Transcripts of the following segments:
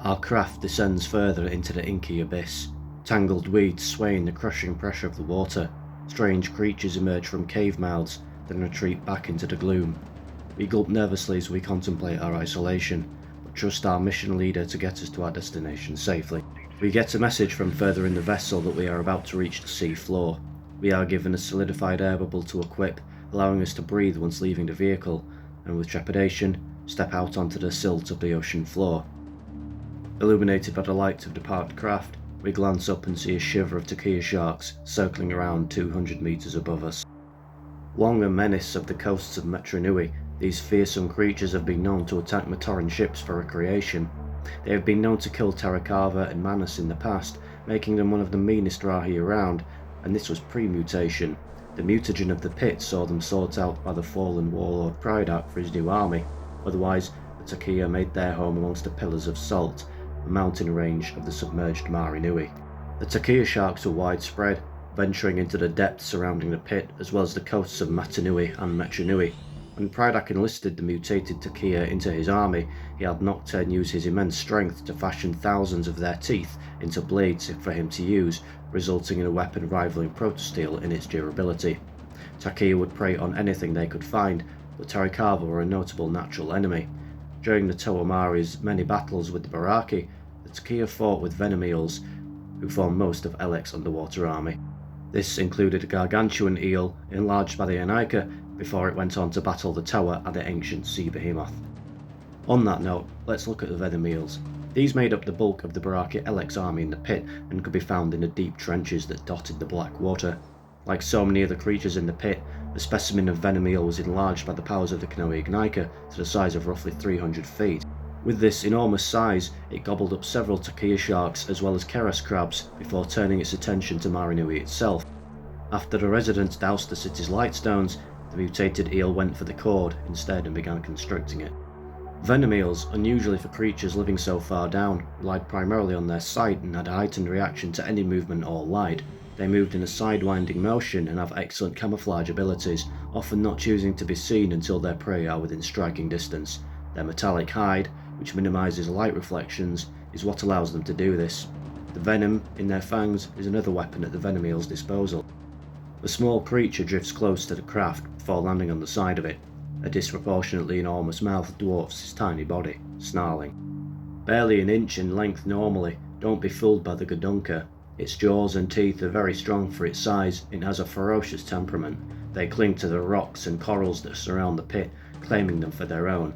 Our craft descends further into the inky abyss, tangled weeds swaying the crushing pressure of the water. Strange creatures emerge from cave mouths, then retreat back into the gloom. We gulp nervously as we contemplate our isolation, but trust our mission leader to get us to our destination safely. We get a message from further in the vessel that we are about to reach the sea floor. We are given a solidified air bubble to equip, allowing us to breathe once leaving the vehicle, and with trepidation, step out onto the silt of the ocean floor. Illuminated by the lights of the parked craft, we glance up and see a shiver of Takea sharks circling around 200 meters above us. Long a menace of the coasts of Mahri Nui, these fearsome creatures have been known to attack Matoran ships for recreation. They have been known to kill Tarakava and Manus in the past, making them one of the meanest Rahi around, and this was pre-mutation. The mutagen of the pit saw them sought out by the fallen warlord Pridak for his new army. Otherwise, the Takea made their home amongst the pillars of salt, the mountain range of the submerged Mahri Nui. The Takea sharks were widespread, venturing into the depths surrounding the pit, as well as the coasts of Matanui and Mahri Nui. When Pridak enlisted the mutated Takea into his army, he had Nocturne use his immense strength to fashion thousands of their teeth into blades for him to use, resulting in a weapon rivaling protosteel in its durability. Takea would prey on anything they could find, but Tarakava were a notable natural enemy. During the Toamari's many battles with the Baraki, the Takea fought with Venom Eels, who formed most of Elek's underwater army. This included a gargantuan eel enlarged by the BIONICLE before it went on to battle the Toa and the ancient Sea Behemoth. On that note, let's look at the Venom Eels. These made up the bulk of the Baraki Elek's army in the pit and could be found in the deep trenches that dotted the black water. Like so many other creatures in the pit, the specimen of Venom Eel was enlarged by the powers of the Kanoe Ignika to the size of roughly 300 feet. With this enormous size, it gobbled up several Takea sharks as well as Keras crabs before turning its attention to Mahri Nui itself. After the residents doused the city's lightstones, the mutated eel went for the cord instead and began constricting it. Venom eels, unusually for creatures living so far down, relied primarily on their sight and had a heightened reaction to any movement or light. They moved in a sidewinding motion and have excellent camouflage abilities, often not choosing to be seen until their prey are within striking distance. Their metallic hide, which minimises light reflections, is what allows them to do this. The venom in their fangs is another weapon at the venom eel's disposal. The small creature drifts close to the craft before landing on the side of it. A disproportionately enormous mouth dwarfs his tiny body, snarling. Barely an inch in length normally, don't be fooled by the Gadunka. Its jaws and teeth are very strong for its size. It has a ferocious temperament. They cling to the rocks and corals that surround the pit, claiming them for their own.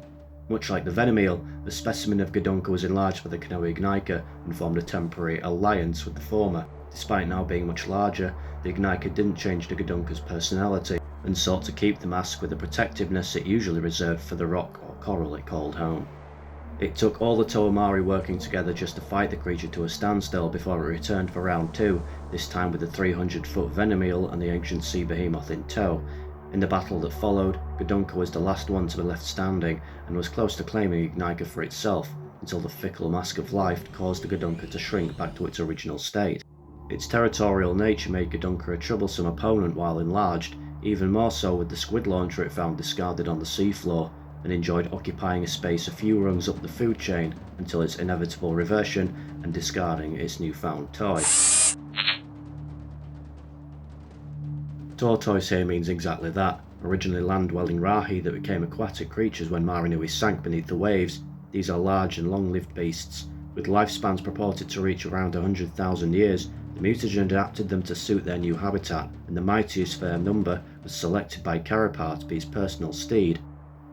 Much like the Venom Eel, the specimen of Gadunka was enlarged by the Kanoe Ignika and formed a temporary alliance with the former. Despite now being much larger, the Ignika didn't change the Gadunka's personality and sought to keep the mask with the protectiveness it usually reserved for the rock or coral it called home. It took all the Toamari working together just to fight the creature to a standstill before it returned for round 2, this time with the 300-foot Venom Eel and the ancient Sea Behemoth in tow. In the battle that followed, Gadunka was the last one to be left standing and was close to claiming Ignika for itself, until the fickle mask of life caused the Gadunka to shrink back to its original state. Its territorial nature made Gadunka a troublesome opponent while enlarged, even more so with the Squid launcher it found discarded on the seafloor, and enjoyed occupying a space a few rungs up the food chain until its inevitable reversion and discarding its newfound toy. Tortoise here means exactly that, originally land-dwelling Rahi that became aquatic creatures when Mahri Nui sank beneath the waves. These are large and long-lived beasts, with lifespans purported to reach around 100,000 years. The mutagen adapted them to suit their new habitat, and the mightiest of their number was selected by Karapar to be his personal steed.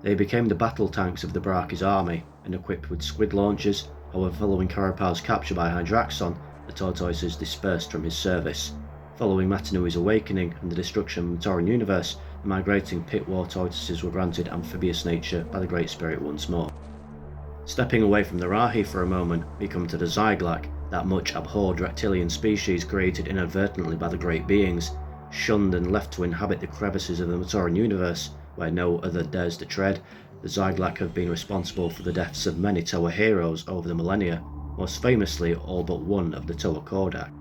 They became the battle tanks of the Baraki's army, and equipped with Squid launchers. However, following Karapar's capture by Hydraxon, the tortoises dispersed from his service. Following Matanui's awakening and the destruction of the Matoran universe, the migrating pit war tortoises were granted amphibious nature by the Great Spirit once more. Stepping away from the Rahi for a moment, we come to the Zyglak, that much abhorred reptilian species created inadvertently by the Great Beings, shunned and left to inhabit the crevices of the Matoran universe, where no other dares to tread. The Zyglak have been responsible for the deaths of many Toa heroes over the millennia, most famously all but one of the Toa Kodak.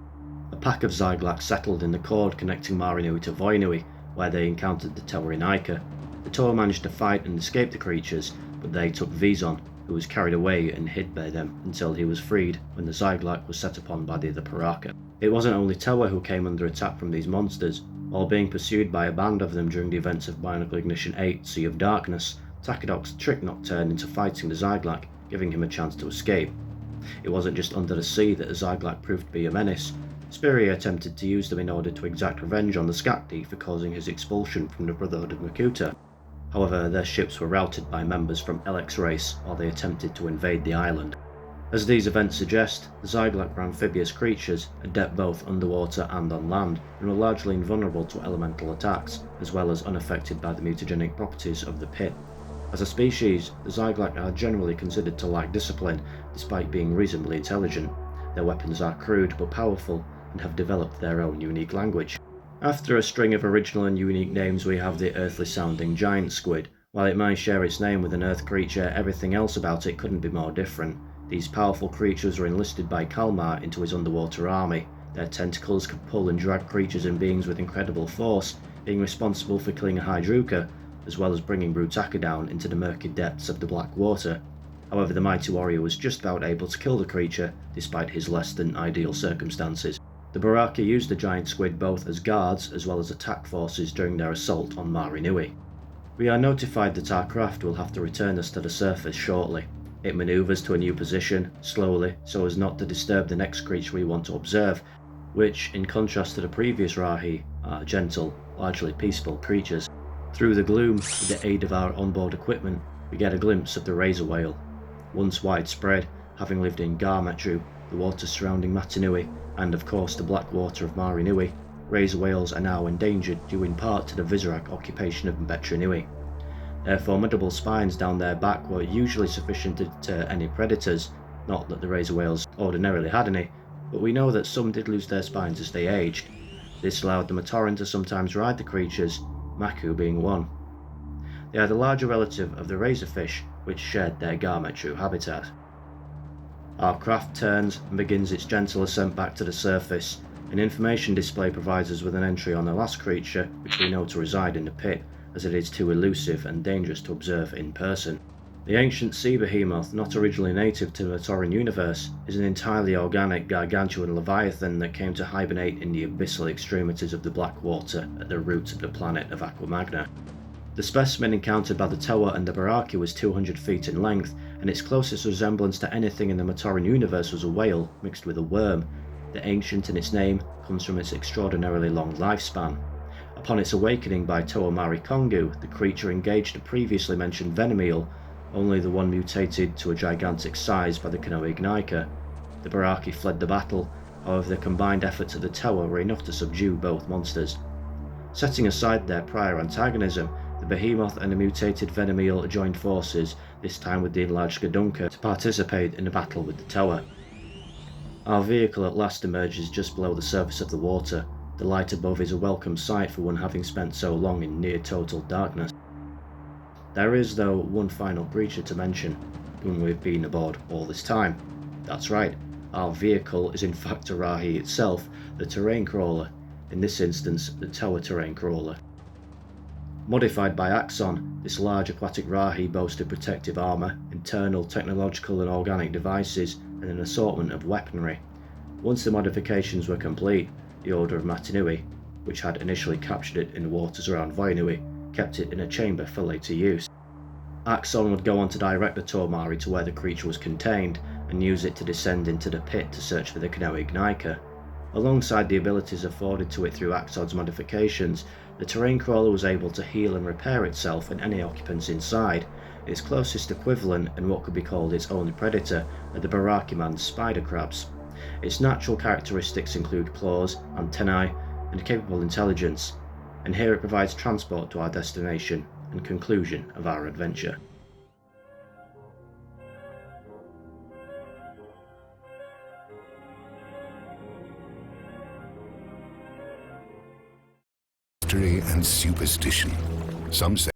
A pack of Zyglak settled in the cord connecting Mahri Nui to Voinui, where they encountered the Toa Ignika. The Toa managed to fight and escape the creatures, but they took Vizon, who was carried away and hid by them until he was freed when the Zyglak was set upon by the other Paraka. It wasn't only Toa who came under attack from these monsters. While being pursued by a band of them during the events of Bionicle Ignition 8 Sea of Darkness, Takea tricked Nocturne into fighting the Zyglak, giving him a chance to escape. It wasn't just under the sea that the Zyglak proved to be a menace. Spiria attempted to use them in order to exact revenge on the Skakdi for causing his expulsion from the Brotherhood of Makuta. However, their ships were routed by members from Elex race while they attempted to invade the island. As these events suggest, the Zyglak were amphibious creatures, adept both underwater and on land, and were largely invulnerable to elemental attacks, as well as unaffected by the mutagenic properties of the pit. As a species, the Zyglak are generally considered to lack discipline, despite being reasonably intelligent. Their weapons are crude but powerful, and have developed their own unique language. After a string of original and unique names, we have the earthly-sounding giant squid. While it might share its name with an earth creature, everything else about it couldn't be more different. These powerful creatures were enlisted by Kalmar into his underwater army. Their tentacles could pull and drag creatures and beings with incredible force, being responsible for killing a Hydruka, as well as bringing Brutaka down into the murky depths of the black water. However, the mighty warrior was just about able to kill the creature, despite his less than ideal circumstances. The Baraki used the giant squid both as guards as well as attack forces during their assault on Mahri Nui. We are notified that our craft will have to return us to the surface shortly. It manoeuvres to a new position, slowly, so as not to disturb the next creature we want to observe, which, in contrast to the previous Rahi, are gentle, largely peaceful creatures. Through the gloom, with the aid of our onboard equipment, we get a glimpse of the razor whale. Once widespread, having lived in Garmetru, the waters surrounding Matanui, and of course the black water of Mahri Nui, razor whales are now endangered due in part to the Vizorak occupation of Mbetra Nui. Their formidable spines down their back were usually sufficient to deter any predators, not that the razor whales ordinarily had any, but we know that some did lose their spines as they aged. This allowed the Matoran to sometimes ride the creatures, Maku being one. They are the larger relative of the razorfish, which shared their Garmetru habitat. Our craft turns and begins its gentle ascent back to the surface. An information display provides us with an entry on the last creature, which we know to reside in the pit, as it is too elusive and dangerous to observe in person. The ancient Sea Behemoth, not originally native to the Matoran universe, is an entirely organic gargantuan leviathan that came to hibernate in the abyssal extremities of the black water at the roots of the planet of Aquamagna. The specimen encountered by the Toa and the Baraki was 200 feet in length, and its closest resemblance to anything in the Matoran universe was a whale mixed with a worm. The ancient in its name comes from its extraordinarily long lifespan. Upon its awakening by Toa Mari Kongu, the creature engaged the previously mentioned Venom Eel, only the one mutated to a gigantic size by the Kanoe Gnaika. The Baraki fled the battle, however the combined efforts of the Toa were enough to subdue both monsters. Setting aside their prior antagonism, the Behemoth and the mutated Venom Eel joined forces, this time with the enlarged Gadunka, to participate in a battle with the Toa. Our vehicle at last emerges just below the surface of the water. The light above is a welcome sight for one having spent so long in near total darkness. There is, though, one final creature to mention, whom we've been aboard all this time. That's right, our vehicle is in fact a Rahi itself, the terrain crawler, in this instance the Toa terrain crawler. Modified by Axon, this large aquatic Rahi boasted protective armour, internal technological and organic devices, and an assortment of weaponry. Once the modifications were complete, the Order of Matanui, which had initially captured it in the waters around Voinui, kept it in a chamber for later use. Axon would go on to direct the Tormari to where the creature was contained, and use it to descend into the pit to search for the Kanoe Gnaika. Alongside the abilities afforded to it through Axon's modifications, the terrain crawler was able to heal and repair itself and any occupants inside. Its closest equivalent, and what could be called its only predator, are the Barakiman's spider crabs. Its natural characteristics include claws, antennae, and capable intelligence, and here it provides transport to our destination and conclusion of our adventure. History and superstition. Some say